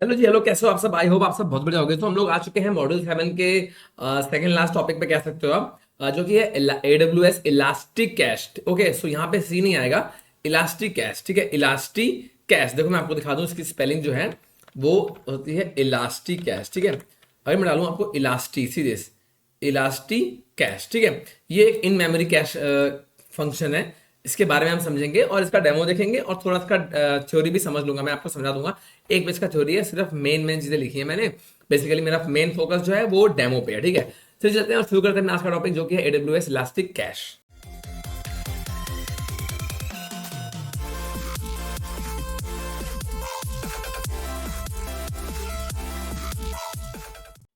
Hello जी, hello, कैसे हो आप सब? आई होप आप सब बहुत बढ़िया हो गए। तो हम लोग आ चुके हैं मॉड्यूल 7 के सेकंड लास्ट टॉपिक पे कह सकते हो आप, जो कि है AWS elastic cash. Okay, so यहाँ पे सी नहीं आएगा, इलास्टिक कैश। ठीक है, इलास्टिक कैश। देखो मैं आपको दिखा दूं, इसकी स्पेलिंग जो है वो होती है इलास्टिक कैश। ठीक है, अगर मैं डालूं आपको इलास्टी सीरीज इलास्टिक कैश, ठीक है, ये एक इन मेमोरी कैश फंक्शन है। इसके बारे में हम समझेंगे और इसका डेमो देखेंगे और थोड़ा इसका थ्योरी भी समझ लूंगा, मैं आपको समझा दूंगा। एक पेज का थ्योरी है, सिर्फ मेन मेन चीजें लिखी है मैंने। बेसिकली मेरा मेन फोकस जो है वो डेमो पे है। ठीक है, चलिए चलते हैं और शुरू करते हैं आज का टॉपिक, जो कि है AWS elastic cash.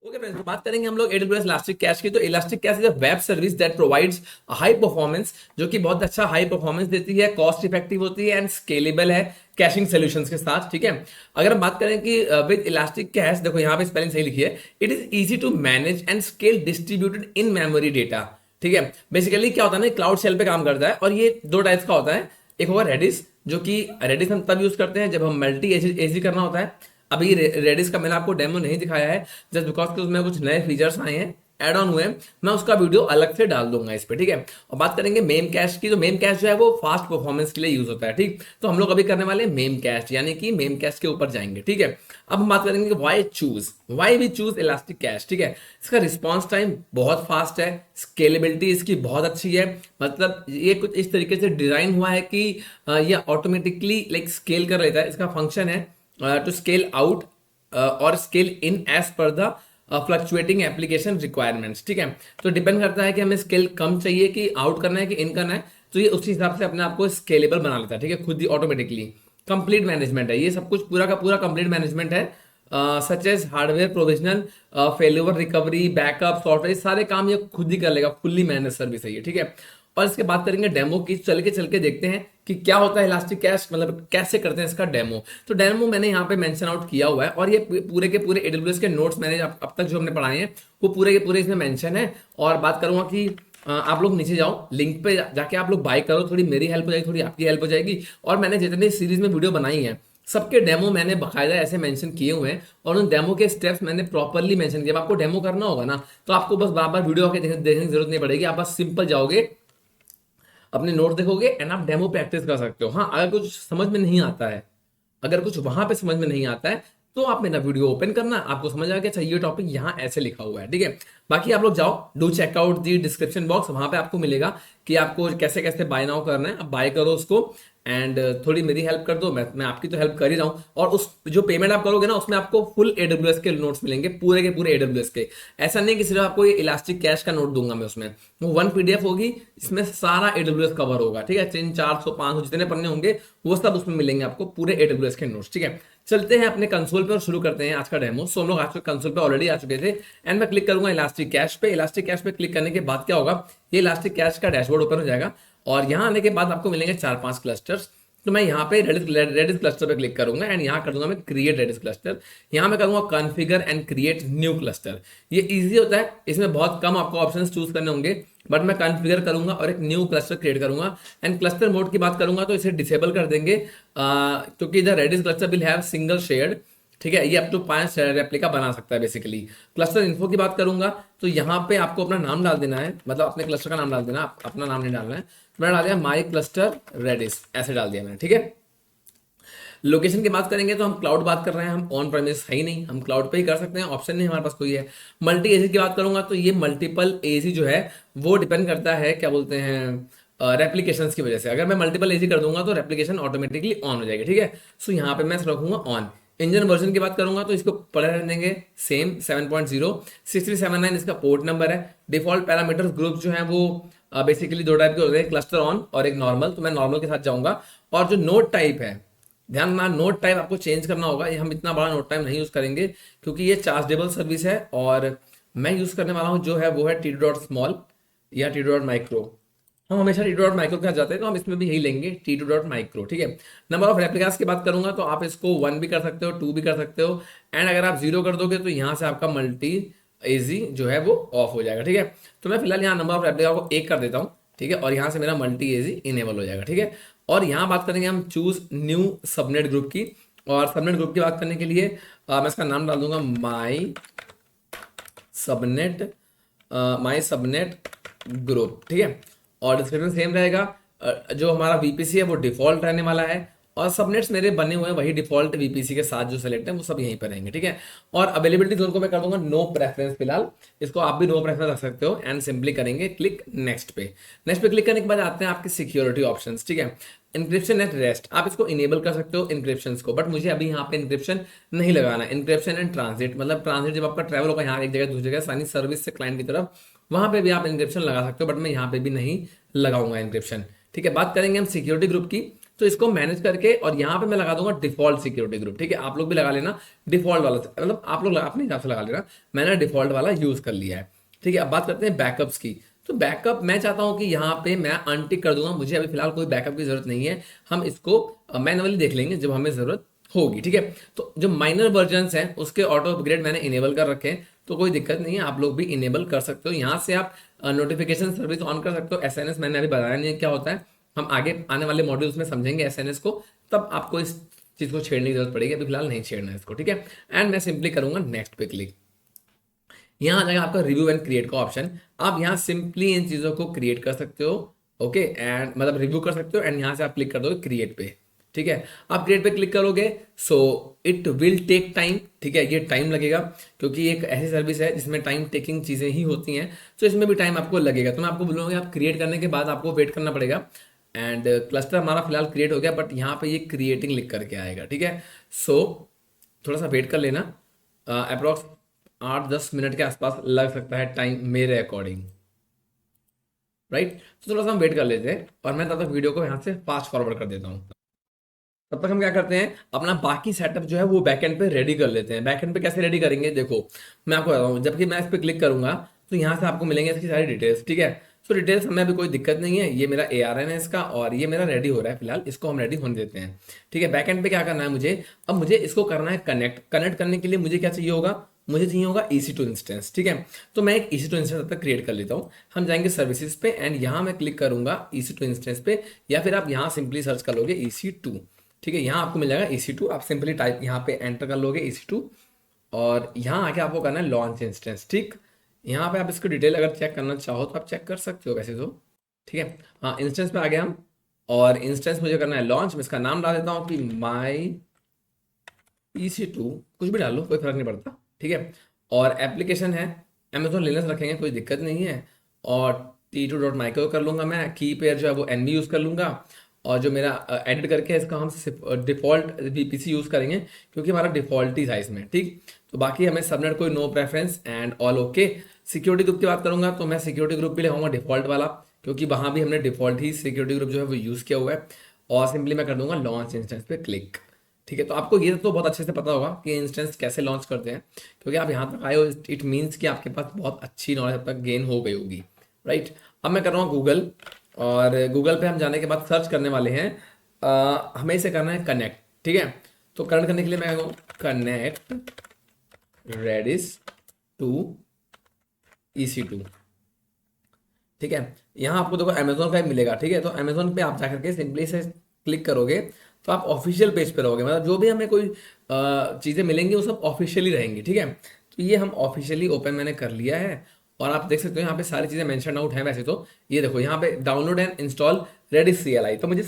Okay friends, तो बात करेंगे हम लोग AWS इलास्टिक कैश की। तो elastic cash is a web service that provides high performance, जो कि बहुत अच्छा हाई परफॉर्मेंस देती है, कॉस्ट इफेक्टिव होती है एंड स्केलेबल है कैशिंग सॉल्यूशंस के साथ। ठीक है, अगर हम बात करें कि विद इलास्टिक कैश, देखो यहाँ पे स्पेलिंग सही लिखी है, it is easy to manage and scale distributed in memory data. ठीक है, बेसिकली क्या होता है ना, क्लाउड सेल पे काम करता है और ये दो टाइप्स का होता है। एक होगा रेडिस, जो कि रेडिस हम तब यूज करते हैं जब हम मल्टी एजी करना होता है। अभी रेडिस का मैंने आपको डेमो नहीं दिखाया है, जस्ट बिकॉज कि उसमें कुछ नए फीचर्स आए हैं, एड ऑन हुए हैं। मैं उसका वीडियो अलग से डाल दूंगा इस पे। ठीक है, और बात करेंगे मेम कैश की। तो मेम कैश जो है वो फास्ट परफॉर्मेंस के लिए यूज होता है। ठीक, तो हम लोग अभी करने वाले मेम कैश, यानी कि मेम कैश के ऊपर जाएंगे। ठीक है, अब हम बात करेंगे why we choose elastic cache. ठीक है, इसका रिस्पॉन्स टाइम बहुत फास्ट है, स्केलेबिलिटी इसकी बहुत अच्छी है। मतलब ये कुछ इस तरीके से डिजाइन हुआ है कि ये ऑटोमेटिकली लाइक स्केल कर लेता है। इसका फंक्शन है टू स्केल आउट और scale in as per the fluctuating application requirements. ठीक है, तो डिपेंड करता है कि हमें स्केल कम चाहिए कि आउट करना है कि इन करना है, तो ये उसी हिसाब से अपने आप को स्केलेबल बना लेता है। ठीक है, खुद ही ऑटोमेटिकली। कंप्लीट मैनेजमेंट है ये, सब कुछ पूरा का पूरा कंप्लीट मैनेजमेंट है, such as hardware provisional, failure recovery, backup, software, सारे काम ये खुद ही कर लेगा। फुल्ली मैनेज सर्विस है ये। ठीक है, और इसके बात करेंगे डेमो की। चल के देखते हैं कि क्या होता है इलास्टिक कैश, मतलब कैसे करते हैं इसका डेमो। तो डेमो मैंने यहाँ पे मेंशन आउट किया हुआ है और ये पूरे के पूरे AWS के नोट्स मैंने अब तक जो हमने पढ़ाए हैं वो पूरे के पूरे इसमें मेंशन है। और बात करूंगा कि आप लोग नीचे जाओ, लिंक पे जाके आप लोग बाय करो, थोड़ी मेरी हेल्प हो जाएगी, थोड़ी आपकी हेल्प हो जाएगी। और मैंने जितनी सीरीज में वीडियो बनाई है सबके डेमो मैंने बाकायदा ऐसे मेंशन किए हुए हैं और उन डेमो के स्टेप्स मैंने प्रॉपरली मेंशन किया। अब आपको डेमो करना होगा ना, तो आपको बस बार बार वीडियो आके देखने की जरूरत नहीं पड़ेगी। आप बस सिंपल जाओगे, अपने नोट देखोगे एंड आप डेमो प्रैक्टिस कर सकते हो। हाँ, अगर कुछ समझ में नहीं आता है, अगर कुछ वहां पे समझ में नहीं आता है, तो आप मेरा वीडियो ओपन करना, आपको समझ आएगा अच्छा ये टॉपिक यहाँ ऐसे लिखा हुआ है। ठीक है, बाकी आप लोग जाओ, do check out the description box, वहां पे आपको मिलेगा कि आपको कैसे कैसे बाय नाउ करना है। अब बाय करो उसको एंड थोड़ी मेरी हेल्प कर दो, मैं आपकी तो हेल्प कर ही रहा हूँ। और उस जो पेमेंट आप करोगे ना, उसमें आपको फुल AWS के नोट्स मिलेंगे, पूरे के पूरे AWS के। ऐसा नहीं कि सिर्फ आपको ये इलास्टिक कैश का नोट दूंगा मैं, उसमें वो वन PDF होगी, इसमें सारा AWS कवर होगा। ठीक है, 300 400 500 जितने पन्ने होंगे वो सब उसमें मिलेंगे आपको, पूरे AWS के नोट्स। ठीक है, चलते हैं अपने कंसोल पे और शुरू करते हैं आज का डेमो। सो हम लोग आज कंसोल पे ऑलरेडी आ चुके थे एंड मैं क्लिक करूंगा इलास्टिक कैश पे। इलास्टिक कैश पे क्लिक करने के बाद क्या होगा, ये इलास्टिक कैश का डैशबोर्ड ओपन हो जाएगा और यहाँ आने के बाद आपको मिलेंगे 4 5 क्लस्टर्स। तो मैं यहाँ पे रेडिस क्लस्टर पे क्लिक करूंगा एंड यहाँ कर दूंगा मैं क्रिएट रेडिस क्लस्टर। यहाँ मैं करूंगा configure and create new cluster. ये इजी होता है, इसमें बहुत कम आपको ऑप्शंस चूज करने होंगे, बट मैं कॉन्फ़िगर करूंगा और एक न्यू क्लस्टर क्रिएट करूंगा। एंड क्लस्टर मोड की बात करूंगा तो इसे डिसेबल कर देंगे, क्योंकि the Redis cluster will have single shared. ठीक है, ये अप टू 5 रेप्लिका बना सकता है बेसिकली। क्लस्टर इन्फो की बात करूंगा तो यहाँ पे आपको अपना नाम डाल देना है, मतलब अपने क्लस्टर का नाम डाल देना, अपना नाम नहीं डालना है। तो मैंने डाल दिया माई क्लस्टर रेडिस, ऐसे डाल दिया मैंने। ठीक है, लोकेशन की बात करेंगे तो हम क्लाउड बात कर रहे हैं, हम ऑन प्रेमिस है ही नहीं, हम क्लाउड पे ही कर सकते हैं, ऑप्शन नहीं हमारे पास कोई है। मल्टी एजी की बात करूंगा तो ये मल्टीपल एजी जो है वो डिपेंड करता है, क्या बोलते हैं, रेप्लीकेशंस की वजह से। अगर मैं मल्टीपल एजी कर दूंगा तो रेप्लीकेशन ऑटोमेटिकली ऑन हो जाएगी। ठीक है, सो यहाँ पे मैं रखूंगा ऑन। इंजन वर्जन की बात करूंगा तो इसको पड़े रहने देंगे सेम 7.0। 6379 इसका पोर्ट नंबर है। डिफॉल्ट पैरामीटर्स ग्रुप जो है वो बेसिकली दो टाइप के होते हैं, क्लस्टर ऑन और एक नॉर्मल, तो मैं नॉर्मल के साथ जाऊंगा। और जो नोट टाइप है, ध्यान ना, नोट टाइप आपको चेंज करना होगा। ये हम इतना बड़ा नोट टाइप नहीं यूज करेंगे क्योंकि ये चार्जेबल सर्विस है और मैं यूज करने वाला हूँ जो है वो है T2.small या T2.micro। हम हमेशा T2.micro के साथ जाते हैं, तो हम इसमें भी यही लेंगे T2.micro। ठीक है, नंबर ऑफ रेप्लिकास की बात करूंगा तो आप इसको 1 भी कर सकते हो, 2 भी कर सकते हो एंड अगर आप 0 कर दोगे तो यहाँ से आपका मल्टी एजी जो है वो ऑफ हो जाएगा। ठीक है, तो मैं फिलहाल यहाँ नंबर ऑफ रेप्लिका को 1 कर देता हूँ। ठीक है, और यहाँ से मेरा मल्टी एजी इनेबल हो जाएगा। ठीक है, और यहाँ बात करेंगे हम चूज न्यू सबनेट ग्रुप की। और सबनेट ग्रुप की बात करने के लिए मैं इसका नाम डाल दूंगा सबनेट माई सबनेट ग्रुप, ठीक है। और डिस्क्रिप्शन सेम रहेगा। जो हमारा वीपीसी है वो डिफॉल्ट रहने वाला है, और सबनेट्स मेरे बने हुए हैं वही डिफॉल्ट वीपीसी के साथ जो सेलेक्ट है वो सब यहीं पर रहेंगे, ठीक है। और अवेलेबिलिटी जोन को मैं कर दूंगा नो प्रेफरेंस फिलहाल, इसको आप भी नो प्रेफरेंस रख सकते हो, एंड सिंपली करेंगे क्लिक नेक्स्ट पे। नेक्स्ट पे क्लिक करने के बाद आते हैं आपके सिक्योरिटी ऑप्शंस, ठीक है। इंक्रिप्शन एट रेस्ट आप इसको इनेबल कर सकते हो इंक्रिप्शन को, बट मुझे अभी यहाँ पे इंक्रिप्शन नहीं लगाना। इंक्रिप्शन एंड ट्रांजिट मतलब ट्रांजिट जब आपका ट्रैवल होगा यहाँ एक जगह दूसरी जगह सानी सर्विस से क्लाइंट की तरफ, वहां पे भी आप इंक्रिप्शन लगा सकते हो, बट मैं यहाँ पे भी नहीं लगाऊंगा इंक्रिप्शन, ठीक है। बात करेंगे हम सिक्योरिटी ग्रुप की, तो इसको मैनेज करके और यहाँ पे मैं लगा दूंगा डिफॉल्ट सिक्योरिटी ग्रुप, ठीक है। आप लोग भी लगा लेना डिफॉल्ट वाला, मतलब आप लोग अपने हिसाब से लगा लेना, मैंने डिफॉल्ट वाला यूज कर लिया है, ठीक है। अब बात करते हैं बैकअप्स की। तो बैकअप मैं चाहता हूं कि यहाँ पे मैं अनटिक कर दूंगा, मुझे अभी फिलहाल कोई बैकअप की जरूरत नहीं है, हम इसको मैनुअली देख लेंगे जब हमें जरूरत होगी, ठीक है। तो जो माइनर वर्जन हैं उसके ऑटो अपग्रेड मैंने इनेबल कर रखे हैं, तो कोई दिक्कत नहीं है, आप लोग भी इनेबल कर सकते हो। यहाँ से आप नोटिफिकेशन सर्विस ऑन कर सकते हो। एसएनएस मैंने अभी बताया नहीं है क्या होता है, हम आगे आने वाले मॉड्यूल्स में समझेंगे एसएनएस को, तब आपको इस चीज को छेड़ने की जरूरत पड़ेगी, अभी फिलहाल नहीं छेड़ना है इसको, ठीक है। एंड मैं सिंपली करूंगा नेक्स्ट पे क्लिक। यहाँ आ जाएगा आपका रिव्यू एंड क्रिएट का ऑप्शन, आप यहाँ सिंपली इन चीजों को क्रिएट कर सकते हो, ओके, एंड मतलब रिव्यू कर सकते हो, एंड यहाँ से आप क्लिक कर दोगे क्रिएट पे, ठीक है। आप क्रिएट पे क्लिक करोगे, so it will take time, ठीक है, ये टाइम लगेगा क्योंकि एक ऐसी सर्विस है जिसमें टाइम टेकिंग चीजें ही होती हैं, तो इसमें भी टाइम आपको लगेगा। तो मैं आपको बोलूँगा आप क्रिएट करने के बाद आपको वेट करना पड़ेगा। एंड क्लस्टर हमारा फिलहाल क्रिएट हो गया, बट यहाँ पे ये क्रिएटिंग लिख करके आएगा, ठीक है। सो थोड़ा सा वेट कर लेना, अप्रोक्स 8-10 मिनट के आसपास लग सकता है टाइम मेरे अकॉर्डिंग, राइट। तो थोड़ा सा हम वेट कर लेते हैं, और मैं तब तक वीडियो को यहाँ से फास्ट फॉरवर्ड कर देता हूँ। तब तक हम क्या करते हैं, अपना बाकी सेटअप जो है वो बैकएंड पे रेडी कर लेते हैं। बैकएंड पे कैसे रेडी करेंगे, देखो मैं आपको बताता हूँ। जबकि मैं इस पे क्लिक करूंगा तो यहाँ से आपको मिलेंगे इसकी सारी डिटेल्स, ठीक है। सो डिटेल्स हमें अभी कोई दिक्कत नहीं है, ये मेरा ARN है इसका, और ये मेरा रेडी हो रहा है फिलहाल, इसको हम रेडी होने देते हैं, ठीक है। बैकएंड पे क्या करना है मुझे, अब मुझे इसको करना है कनेक्ट। कनेक्ट करने के लिए मुझे क्या चाहिए होगा, मुझे चाहिए होगा EC2 इंस्टेंस, ठीक है। तो मैं एक EC2 इंस्टेंस तब तक क्रिएट कर लेता हूँ। हम जाएंगे सर्विसेज पे, एंड यहाँ मैं क्लिक करूंगा EC2 इंस्टेंस पे, या फिर आप यहाँ सिंपली सर्च कर लोगे EC2, ठीक है। यहाँ आपको मिल जाएगा EC2, आप सिंपली टाइप यहाँ पे एंटर कर लोगे EC2, और यहाँ आके आपको करना है लॉन्च इंस्टेंस, ठीक। यहाँ पे आप इसको डिटेल अगर चेक करना चाहो तो आप चेक कर सकते हो वैसे तो, ठीक है। हाँ, इंस्टेंस पे आ गए हम, और इंस्टेंस मुझे करना है लॉन्च। मैं इसका नाम डाल देता हूँ कि माई EC2, कुछ भी डाल लो कोई फर्क नहीं पड़ता, ठीक है। और एप्लीकेशन है Amazon लिनक्स रखेंगे, कोई दिक्कत नहीं है। और T2.micro कर लूंगा मैं, की पेयर जो है वो NV यूज़ कर लूंगा, और जो मेरा एडिट करके इसका हम डिफॉल्ट VPC यूज़ करेंगे क्योंकि हमारा डिफॉल्ट ही था इसमें, ठीक। तो बाकी हमें सबनेट कोई no preference and all okay. Security group की बात करूंगा तो मैं सिक्योरिटी ग्रुप भी लगाऊंगा डिफॉल्ट वाला, क्योंकि वहां भी हमने डिफॉल्ट ही सिक्योरिटी ग्रुप जो है वो यूज़ किया हुआ है। और सिंपली मैं कर दूंगा लॉन्च इंस्टेंस पे क्लिक, ठीक है। तो आपको ये तो बहुत अच्छे से पता होगा कि इंस्टेंस कैसे लॉन्च करते हैं, क्योंकि आप यहाँ तक आए हो, इट मीन्स कि आपके पास बहुत अच्छी नॉलेज अब तक गेन हो गई होगी, राइट। अब मैं कर रहा हूँ गूगल, और गूगल पे हम जाने के बाद सर्च करने वाले हैं, हमें इसे करना है कनेक्ट, ठीक है। तो कनेक्ट करने के लिए मैं कनेक्ट रेडिस टू EC2, ठीक है। यहाँ आपको देखो अमेजोन का ही मिलेगा, ठीक है। तो अमेजोन पे आप जाकर के सिंपली से क्लिक करोगे तो आप ऑफिशियल पेज पे रहोगे, मतलब जो भी हमें कोई चीज़ें मिलेंगी वो सब ऑफिशियली रहेंगी, ठीक है। तो ये हम ऑफिशियली ओपन मैंने कर लिया है, और आप देख सकते हो यहाँ पे सारी चीज़ें मेंशन आउट हैं वैसे तो। ये देखो यहाँ पे download and install Redis CLI, तो मुझे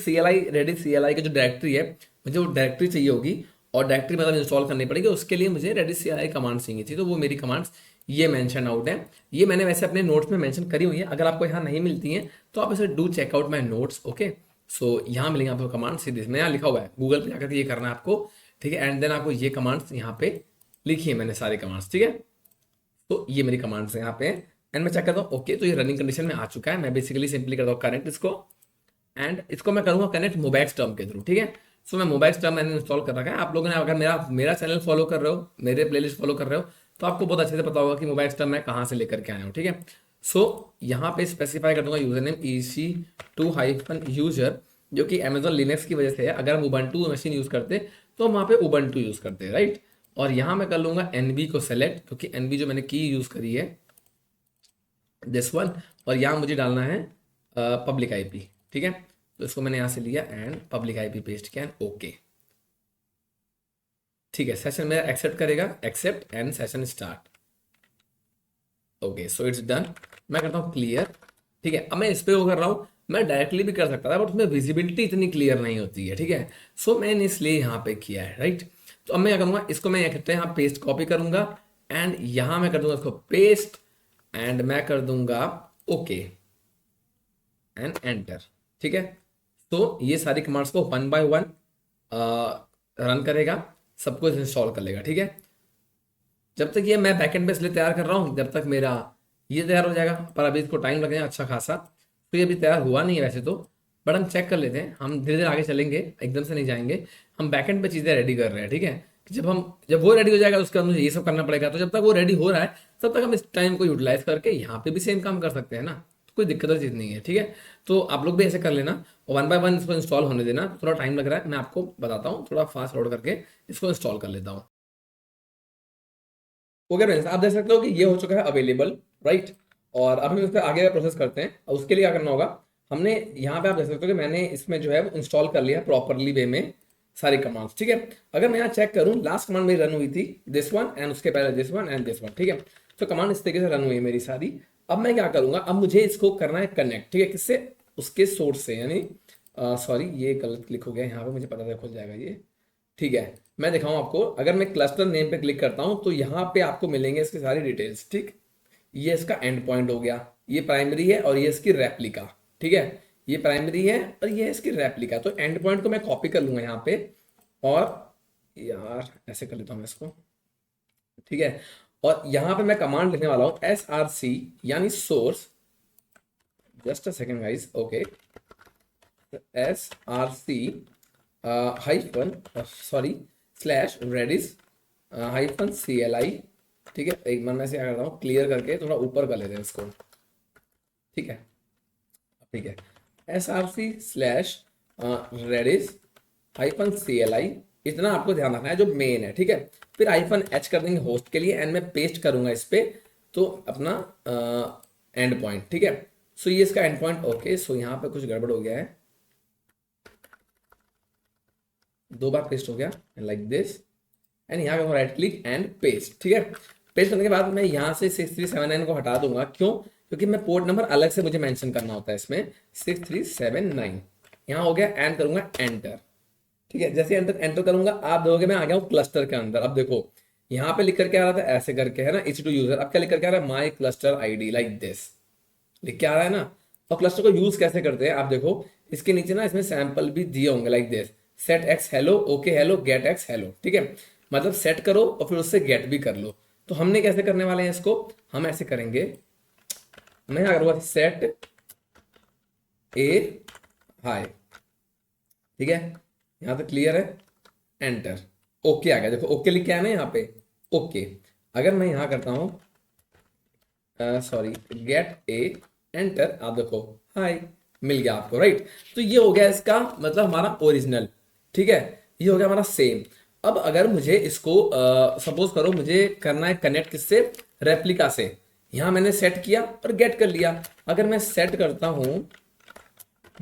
रेडिस CLI की जो डायरेक्टरी है मुझे वो डायरेक्टरी चाहिए होगी, और डायरेक्टरी मतलब इंस्टॉल करनी पड़ेगी, उसके लिए मुझे रेडिस CLI कमांड चाहिए थी, तो वो मेरी कमांड्स ये मेंशन आउट है। ये मैंने वैसे अपने नोट्स में मेंशन करी हुई है, अगर आपको यहाँ नहीं मिलती हैं तो आप इसे do check out my notes, okay. So यहाँ मिलेंगे आपको कमांड सीरीज में, यहाँ लिखा हुआ है गूगल पे जाकर ये करना है आपको, ठीक है। एंड देन आपको ये कमांड्स यहाँ पे लिखी है मैंने सारी कमांड्स, ठीक है। तो ये मेरी कमांड्स यहाँ पे एंड मैं चेक करता हूँ, ओके। तो ये रनिंग कंडीशन में आ चुका है, मैं बेसिकली सिंपली करता हूँ कनेक्ट इसको, एंड इसको मैं करूँगा कनेक्ट मोबाइल टर्म के थ्रू, ठीक है। सो मैं मोबाइल टर्म मैंने इंस्टॉल कर रखा है। आप लोगों ने अगर मेरा मेरा चैनल फॉलो कर रहे हो, मेरे प्लेलिस्ट फॉलो कर रहे हो, तो आपको बहुत अच्छे से पता होगा कि मोबाइल टर्म मैं कहाँ से लेकर के आया हूँ, ठीक है। सो यहाँ पे स्पेसिफाई कर दूंगा यूजर नेम EC2-user, जो कि Amazon लिनक्स की वजह से है। अगर हम उबंटू मशीन यूज़ करते तो हम वहाँ पे उबंटू यूज़ करते हैं, राइट। और यहाँ मैं कर लूँगा NV को सेलेक्ट, क्योंकि NV जो मैंने की यूज़ करी है दिस वन, और यहाँ मुझे डालना है पब्लिक IP, ठीक है। तो इसको मैंने यहाँ से लिया एंड पब्लिक IP पेस्ट किया एंड ओके। ठीक है, सेशन मेरा एक्सेप्ट करेगा, accept and session start. Okay so it's done. मैं करता हूँ क्लियर। ठीक है, अब मैं इस पे वो कर रहा हूँ, मैं डायरेक्टली भी कर सकता था बट उसमें विजिबिलिटी इतनी क्लियर नहीं होती है। ठीक है, सो मैंने इसलिए यहाँ पे किया है, राइट। तो अब मैं क्या करूँगा, इसको मैं कहते हैं यहाँ पेस्ट कॉपी करूँगा एंड यहाँ मैं कर दूंगा इसको पेस्ट एंड मैं कर दूंगा ओके एंड एंटर। ठीक है, तो ये सारी कमांड्स को वन बाय वन रन करेगा, सब कुछ इंस्टॉल कर लेगा। ठीक है, जब तक ये मैं बैकएंड पे इसलिए तैयार कर रहा हूँ जब तक मेरा ये तैयार हो जाएगा, पर अभी इसको टाइम लगेगा अच्छा खासा, तो ये अभी तैयार हुआ नहीं है वैसे तो, बट हम चेक कर लेते हैं, हम धीरे धीरे आगे चलेंगे, एकदम से नहीं जाएंगे। हम बैकएंड पे चीज़ें रेडी कर रहे हैं। ठीक है, कि जब वो रेडी हो जाएगा उसके बाद मुझे ये सब करना पड़ेगा, तो जब तक वो रेडी हो रहा है तब तक हम इस टाइम को यूटिलाइज करके यहाँ पे भी सेम काम कर सकते हैं ना, तो कोई दिक्कत वाली चीज़ नहीं है। ठीक है, तो आप लोग भी ऐसे कर लेना और वन बाय वन इसको इंस्टॉल होने देना। थोड़ा टाइम लग रहा है, मैं आपको बताता हूँ, थोड़ा फास्ट लोड करके इसको इंस्टॉल कर लेता हूँ। ओके फ्रेंड्स, आप देख सकते हो कि ये हो चुका है अवेलेबल, राइट। और अब हम इस पर आगे का प्रोसेस करते हैं। और उसके लिए क्या करना होगा, हमने यहाँ पे आप देख सकते हो कि मैंने इसमें जो है वो इंस्टॉल कर लिया प्रॉपरली वे में सारी कमांड्स। ठीक है, अगर मैं यहाँ चेक करूँ, लास्ट कमांड मेरी रन हुई थी दिस वन एंड उसके पहले this one and this one. ठीक है, तो कमांड इस तरीके से रन हुई है मेरी सारी। अब मैं क्या करूँगा, अब मुझे इसको करना है कनेक्ट। ठीक है, किससे, उसके सोर्स से, यानी सॉरी ये गलत क्लिक हो गया यहाँ पे, मुझे पता था खुल जाएगा ये। ठीक है, मैं दिखाऊं आपको, अगर मैं क्लस्टर नेम पे क्लिक करता हूं तो यहाँ पे आपको मिलेंगे इसकी सारी डिटेल्स। ठीक, ये इसका एंड पॉइंट हो गया, ये प्राइमरी है और ये इसकी रेप्लिका। ठीक है, ये प्राइमरी है और ये इसकी रेप्लिका। तो एंड पॉइंट को मैं कॉपी कर लूंगा यहाँ पे और यार ऐसे कर लेता हूँ मैं इसको। ठीक है, और यहाँ पे मैं कमांड लिखने वाला हूँ SRC यानी source, just a second guys, okay, SRC hyphen sorry slash Redis hyphen CLI। ठीक है, एक बार मैं ऐसे क्या करता हूँ, क्लियर करके थोड़ा ऊपर कर लेते हैं इसको। ठीक है, ठीक है, SRC slash Redis hyphen CLI, इतना आपको ध्यान रखना है जो मेन है। ठीक है, फिर हाइफन H कर देंगे होस्ट के लिए एंड मैं पेस्ट करूंगा इस पे, तो अपना एंड पॉइंट। ठीक है, सो ये इसका एंड पॉइंट। ओके, सो यहाँ पे कुछ गड़बड़ हो गया है, दो बार पेस्ट हो गया लाइक दिस एंड यहाँ पे राइट क्लिक एंड पेस्ट। ठीक है, पेस्ट करने के बाद मैं यहाँ से 6379 को हटा दूंगा। क्यों, क्योंकि मैं पोर्ट नंबर अलग से मुझे मेंशन करना होता है इसमें, 6379 यहाँ हो गया एंड करूंगा एंटर। ठीक है, जैसे एंटर एंटर करूंगा आप देखोगे मैं आ गया हूँ क्लस्टर के अंदर। अब देखो यहाँ पे लिख करके आ रहा था ऐसे करके, है ना, EC2 यूजर, अब क्या लिख करके आ रहा है, माई क्लस्टर ID लाइक दिस लिख के आ रहा है ना। और क्लस्टर को यूज कैसे करते हैं आप देखो, इसके नीचे ना इसमें सैंपल भी दिए होंगे like this, set X hello, okay hello, get X hello. ठीक है, मतलब सेट करो और फिर उससे गेट भी कर लो। तो हमने कैसे करने वाले हैं इसको, हम ऐसे करेंगे, मैं क्या करूँगा, सेट ए हाई। ठीक है, यहाँ तक क्लियर है, एंटर, ओके आ गया, देखो ओके लिख के आया ना यहाँ पे, ओके। अगर मैं यहाँ करता हूँ सॉरी गेट ए एंटर, आप देखो हाय मिल गया आपको, राइट। तो ये हो गया इसका मतलब हमारा ओरिजिनल। ठीक है, ये हो गया हमारा सेम। अब अगर मुझे इसको सपोज करो मुझे करना है कनेक्ट किससे, रेप्लिका से, यहां मैंने सेट किया और गेट कर लिया। अगर मैं सेट करता हूं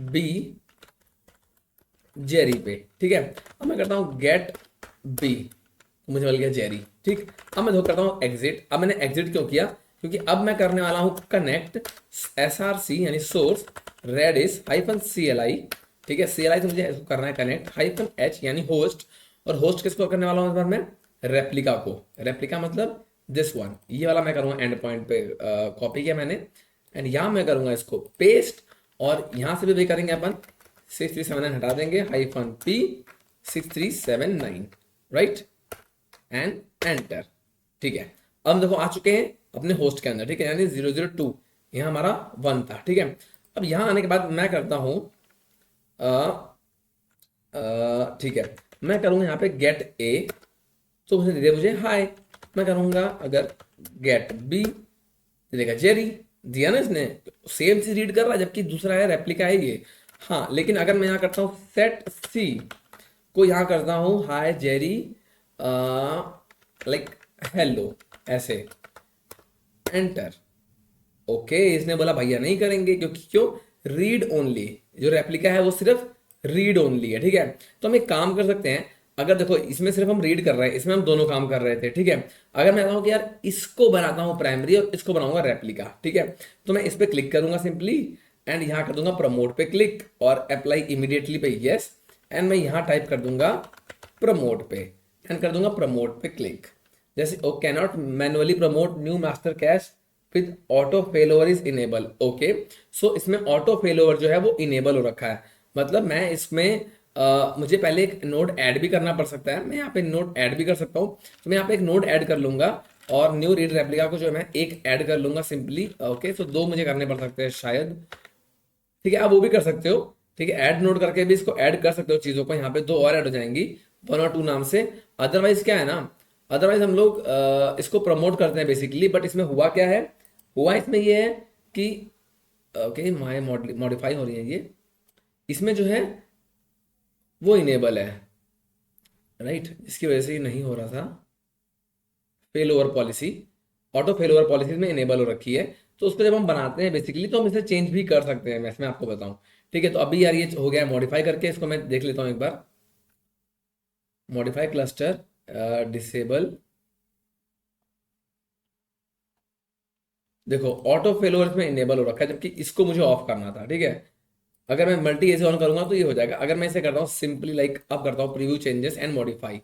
बी जेरी पे, ठीक है, अब मैं करता हूं गेट बी, मुझे मिल गया जेरी। ठीक, अब मैं करता हूं एग्जिट। अब मैंने एग्जिट क्यों किया, क्योंकि अब मैं करने वाला हूं कनेक्ट SRC यानी सोर्स रेडिस हाइफन CLI। ठीक है, CLI से मुझे इसको करना है कनेक्ट, हाइफन H यानी होस्ट, और होस्ट किसको करने वाला हूं इस बार मैं, रेप्लिका को। रेप्लिका मतलब दिस वन, ये वाला मैं करूंगा एंड पॉइंट पे कॉपी किया मैंने एंड यहां मैं करूंगा इसको पेस्ट, और यहां से भी करेंगे अपन 6379 हटा देंगे, hyphen P 6379, right and enter. ठीक है, अब हम देखो आ चुके हैं अपने होस्ट के अंदर। ठीक है, यानी 002 यहाँ हमारा 1 था। ठीक है, अब यहाँ आने के बाद मैं करता हूँ ठीक है, मैं करूँगा यहाँ पे गेट ए, तो उसने दे दिया मुझे हाय। मैं करूँगा अगर गेट बी, दे देगा जेरी, दिया ना इसने, सेम चीज रीड कर रहा है जबकि दूसरा है रेप्लिका है ये। हाँ, लेकिन अगर मैं यहाँ करता हूँ सेट सी को यहाँ करता हूँ हाय जेरी लाइक हेलो ऐसे, एंटर, ओके। इसने बोला भैया नहीं करेंगे, क्योंकि क्यों, रीड ओनली, जो रेप्लिका है वो सिर्फ रीड ओनली है। ठीक है, तो हम एक काम कर सकते हैं, अगर देखो इसमें सिर्फ हम रीड कर रहे हैं, इसमें हम दोनों काम कर रहे थे, ठीक है। अगर मैं कहता हूँ कि यार इसको बनाता हूँ प्राइमरी और इसको बनाऊंगा रेप्लिका, ठीक है, तो मैं इस पे क्लिक करूंगा सिंपली एंड यहाँ कर दूंगा प्रमोट पे क्लिक और अप्लाई इमीडिएटली पे यस, एंड मैं यहाँ टाइप कर दूंगा प्रमोट पे एंड कर दूंगा प्रमोट पे क्लिक। जैसे ओ can not manually promote new master cache with auto failover is enable. Okay, so इसमें ऑटो फेल ओवर जो है वो इनेबल हो रखा है, मतलब मैं इसमें मुझे पहले एक नोड ऐड भी करना पड़ सकता है, मैं यहाँ पे नोड ऐड भी कर सकता हूँ, तो मैं यहाँ पे एक नोड ऐड कर लूंगा और न्यू रीड रेप्लिका को जो है मैं एक ऐड कर लूंगा सिंपली। ओके, तो दो मुझे करने पड़ सकते हैं शायद, ठीक है, आप वो भी कर सकते हो, ठीक है, ऐड नोड करके भी इसको ऐड कर सकते हो चीजों को, यहाँ पे दो और ऐड हो जाएंगी 1 और 2 नाम से। अदरवाइज क्या है ना, अदरवाइज हम लोग इसको प्रमोट करते हैं बेसिकली, बट इसमें हुआ क्या है, हुआ इसमें ये है कि ओके माय मॉडिफाई हो रही है ये, इसमें जो है वो इनेबल है, राइट, इसकी वजह से ये नहीं हो रहा था। Fail over policy, auto fail over policy में इनेबल हो रखी है, तो उसको जब हम बनाते हैं बेसिकली तो हम इसे चेंज भी कर सकते हैं, वैसे मैं आपको बताऊं, ठीक है। तो अभी यार ये हो गया है मॉडिफाई करके, इसको मैं देख लेता हूँ एक बार, मॉडिफाई क्लस्टर डिसेबल, देखो ऑटो फेल ओवर इसमें इनेबल हो रखा है जबकि इसको मुझे ऑफ करना था, ठीक है। अगर मैं मल्टी एसी ऑन करूंगा तो ये हो जाएगा, अगर मैं इसे करता हूँ सिंपली लाइक अब करता हूँ प्रीव्यू चेंजेस एंड मॉडिफाई,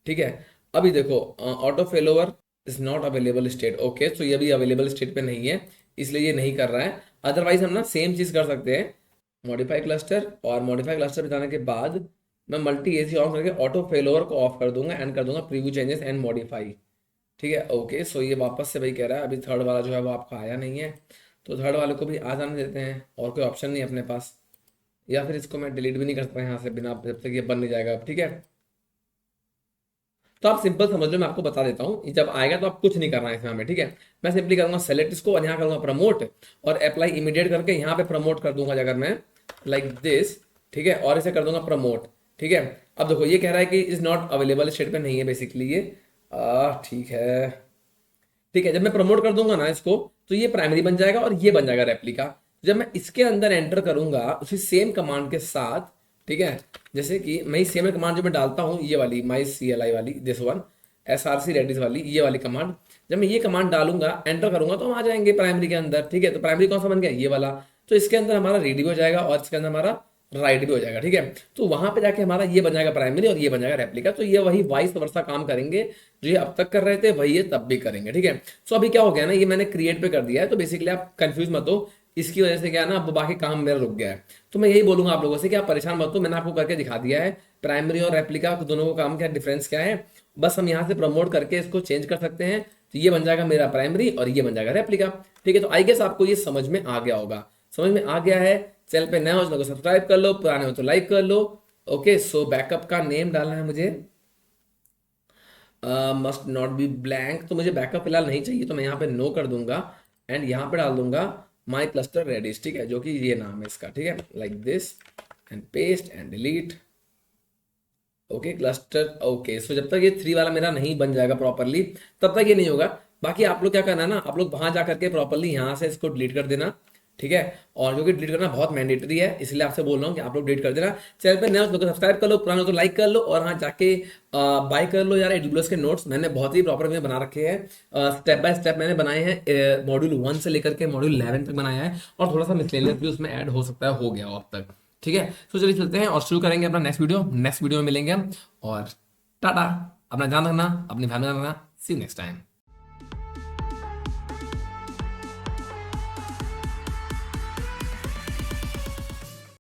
ठीक है। अभी देखो auto failover is not available state, okay, तो ये भी अवेलेबल स्टेट पे नहीं है, इसलिए ये नहीं कर रहा है। अदरवाइज हम ना सेम चीज कर सकते हैं, मॉडिफाई क्लस्टर, और मॉडिफाई क्लस्टर पे जाने के बाद मैं मल्टी एसी ऑन करके ऑटो फेल ओवर को ऑफ कर दूंगा एंड कर दूंगा प्रीव्यू चेंजेस एंड मॉडिफाई, ठीक है। ओके, सो ये वापस से भाई कह रहा है अभी थर्ड वाला जो है वो आपका आया नहीं है, तो थर्ड वाले को भी आ जाने देते हैं, और कोई ऑप्शन नहीं है अपने पास, या फिर इसको मैं डिलीट भी नहीं कर सकता यहाँ से बिना, जब तक ये बन नहीं जाएगा, ठीक है। तो आप सिंपल समझ लो, मैं आपको बता देता हूँ, जब आएगा तो आप कुछ नहीं करना है इसमें हमें, ठीक है। मैं सिंपली करूंगा सेलेक्ट इसको और यहाँ करूंगा प्रमोट और अप्लाई इमीडिएट करके यहाँ पे प्रमोट कर दूंगा अगर मैं लाइक दिस, ठीक है, और इसे कर दूंगा प्रमोट, ठीक है। अब देखो ये कह रहा है कि इज नॉट अवेलेबल स्टेट पे नहीं है बेसिकली ये, ठीक है, ठीक है। जब मैं प्रमोट कर दूंगा ना इसको तो ये प्राइमरी बन जाएगा और ये बन जाएगा रेप्लिका। जब मैं इसके अंदर एंटर करूंगा उसी सेम कमांड के साथ, ठीक है, जैसे कि मैं सेम कमांड जो मैं डालता हूँ ये वाली माई सी एल आई वाली दिस वन SRC रेडिस वाली ये वाली कमांड, जब मैं ये कमांड डालूंगा एंटर करूंगा तो हम आ जाएंगे प्राइमरी के अंदर, ठीक है। तो प्राइमरी कौन सा बन गया, ये वाला, तो इसके अंदर हमारा रीड भी हो जाएगा और इसके अंदर हमारा राइट भी हो जाएगा, ठीक है। तो वहां पे जाके हमारा ये बन जाएगा प्राइमरी और ये बन जाएगा रेप्लिका, तो ये वही वाइस वर्सा काम करेंगे जो ये अब तक कर रहे थे वही ये तब भी करेंगे, ठीक है। सो अभी क्या हो गया ना, ये मैंने क्रिएट पे कर दिया है, तो बेसिकली आप कंफ्यूज मत हो, इसकी वजह से क्या है ना, अब बाकी काम मेरा रुक गया है। तो मैं यही बोलूंगा आप लोगों से कि आप परेशान मत हो, मैंने आपको करके दिखा दिया है प्राइमरी और रेप्लिका दोनों को काम क्या डिफरेंस क्या है, बस हम यहाँ से प्रमोट करके इसको चेंज कर सकते हैं, तो ये बन जाएगा मेरा प्राइमरी और ये बन जाएगा रेप्लिका, ठीक है। तो आई गेस आपको ये समझ में आ गया होगा, समझ में आ गया है। चैनल पे नया हो तो सब्सक्राइब कर लो, पुराने हो तो लाइक कर लो। ओके, सो बैकअप का नेम डालना है मुझे, मस्ट नॉट बी ब्लैंक, तो मुझे बैकअप फिलहाल नहीं चाहिए, तो मैं यहाँ पे नो कर दूंगा एंड यहाँ पे डाल दूंगा माई क्लस्टर रेडिस, ठीक है, जो कि ये नाम है इसका, ठीक है, like this and paste and delete. Okay cluster, okay, so जब तक ये 3 वाला मेरा नहीं बन जाएगा प्रॉपरली तब तक ये नहीं होगा। बाकी आप लोग क्या करना है ना, आप लोग वहां जा करके प्रॉपरली यहाँ से इसको डिलीट कर देना, ठीक है। और जो कि डिलीट करना बहुत मैंडेटरी है, इसलिए आपसे बोल रहा हूँ कि आप लोग डिलीट कर देना। चैनल पे नए हो तो सब्सक्राइब कर लो, पुराने हो तो लाइक कर लो, और हाँ जाके बाय कर लो यार AWS के नोट्स, मैंने बहुत ही प्रॉपर में बना रखे हैं, स्टेप बाय स्टेप मैंने बनाए हैं, मॉड्यूल 1 से लेकर के मॉड्यूल 11 तक बनाया है, और थोड़ा सा मिसलेनियस भी उसमें ऐड हो सकता है, हो गया हो अब तक, ठीक है। तो चलिए चलते हैं और शुरू करेंगे अपना नेक्स्ट वीडियो में मिलेंगे हम, और टाटा, अपना ध्यान रखना, अपनी फैमिली रखना, सी यू नेक्स्ट टाइम।